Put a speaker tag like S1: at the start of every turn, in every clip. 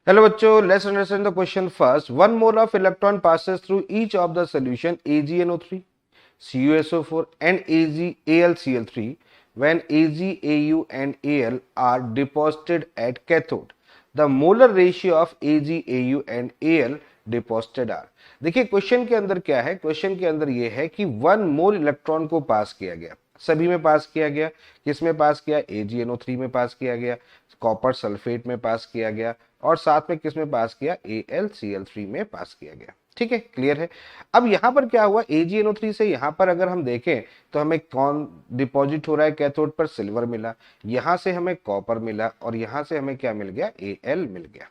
S1: Hello बच्चों, let's understand the question first. 1 mole of electron passes through each of the solution AgNO3, CuSO4 and AlCl3 when Ag, Au and Al are deposited at cathode. The molar ratio of Ag, Au and Al deposited are. देखिए question के अंदर क्या है. Question के अंदर ये है कि 1 मोल इलेक्ट्रॉन को पास किया गया, सभी में पास किया गया. किसमें पास किया? AgNO3 में पास किया गया, कॉपर सल्फेट में पास किया गया और साथ में किस में पास किया? AlCl3 में पास किया गया. ठीक है, क्लियर है. अब यहां पर क्या हुआ? AgNO3 से यहां पर अगर हम देखें तो हमें कौन डिपॉजिट हो रहा है कैथोड पर? सिल्वर मिला. यहां से हमें कॉपर मिला और यहां से हमें क्या मिल गया? Al मिल गया.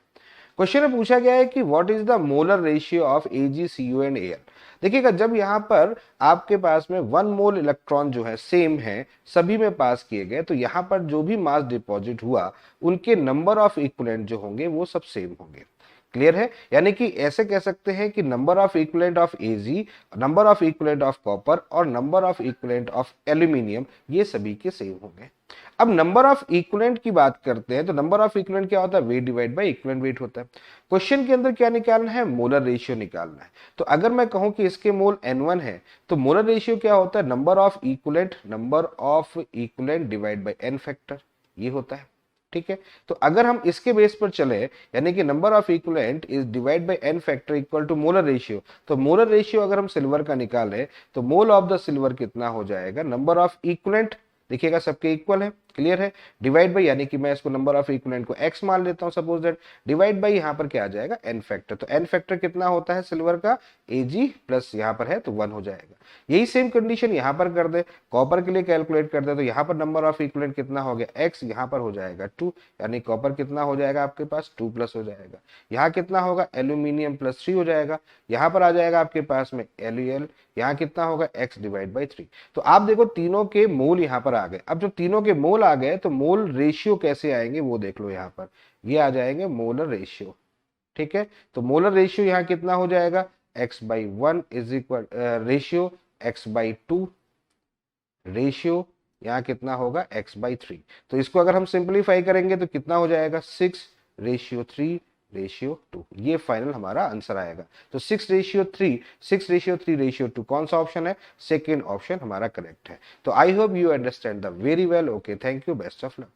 S1: क्वेश्चन में पूछा गया है कि what is the molar ratio of AgCu and Al. देखिएगा, जब यहाँ पर आपके पास में 1 मोल इलेक्ट्रॉन जो है सेम है, सभी में पास किए गए, तो यहाँ पर जो भी मास डिपॉजिट हुआ उनके नंबर ऑफ इक्विवेलेंट जो होंगे वो सब सेम होंगे. क्लियर है. यानी कि ऐसे कह सकते हैं कि number of equivalent of Ag, number of equivalent of copper और number of equivalent of aluminium ये सभी के सेम होंगे. अब नंबर ऑफ इक्विवेलेंट की बात करते हैं तो नंबर ऑफ इक्विवेलेंट क्या होता है? Weight divide by equivalent weight होता है. क्वेश्चन के अंदर क्या निकालना है? मोलर रेशियो निकालना है. तो अगर मैं कहूं कि इसके मोल N1 है तो मोलर रेशियो क्या होता है? Number of equivalent divide by n factor, ये होता है. ठीक है. तो अगर हम इसके बेस पर चले, यानी कि number of equivalent is divide by n factor equal to molar ratio, तो मोलर रेशियो अगर हम सिल्वर का निकालें तो मोल ऑफ द सिल्वर कितना हो जाएगा? नंबर ऑफ इक्विवेलेंट, देखिएगा सबके इक्वल है. क्लियर है. डिवाइड बाई, यानी कि मैं इसको नंबर ऑफ इक्विवेलेंट को x मान लेता हूं सपोज दैट, डिवाइड बाई यहां पर क्या आ जाएगा? n factor. तो n फैक्टर कितना होता है सिल्वर का? Ag प्लस यहां पर है तो 1 हो जाएगा. यही सेम कंडीशन यहां पर कर दे, कॉपर के लिए कैलकुलेट कर दे, तो यहां पर नंबर ऑफ इक्विवेलेंट कितना हो गया? x, यहां पर हो जाएगा 2, यानी कॉपर कितना हो जाएगा आपके पास? 2 प्लस हो जाएगा. यहां कितना होगा? एल्यूमिनियम प्लस 3 हो जाएगा. यहां पर आ जाएगा आपके पास में Lul, यहां कितना होगा? x divide by 3. तो आप देखो तीनों के मोल यहां पर आ गए. अब जब तीनों के मोल आ गए तो मोल रेशियो कैसे आएंगे वो देख लो. यहां पर ये आ जाएंगे मोलर रेशियो. ठीक है. तो मोलर रेशियो यहां कितना हो जाएगा? x/1 is equal ratio x/2, ratio यहां कितना होगा? x/3. तो इसको अगर हम सिंप्लीफाई करेंगे तो कितना हो जाएगा? 6:3:2. ये फाइनल हमारा आंसर आएगा. तो 6:3 कौन सा ऑप्शन है? सेकेंड ऑप्शन हमारा करेक्ट है. तो I hope you understand the very well. Okay, thank you, best of luck.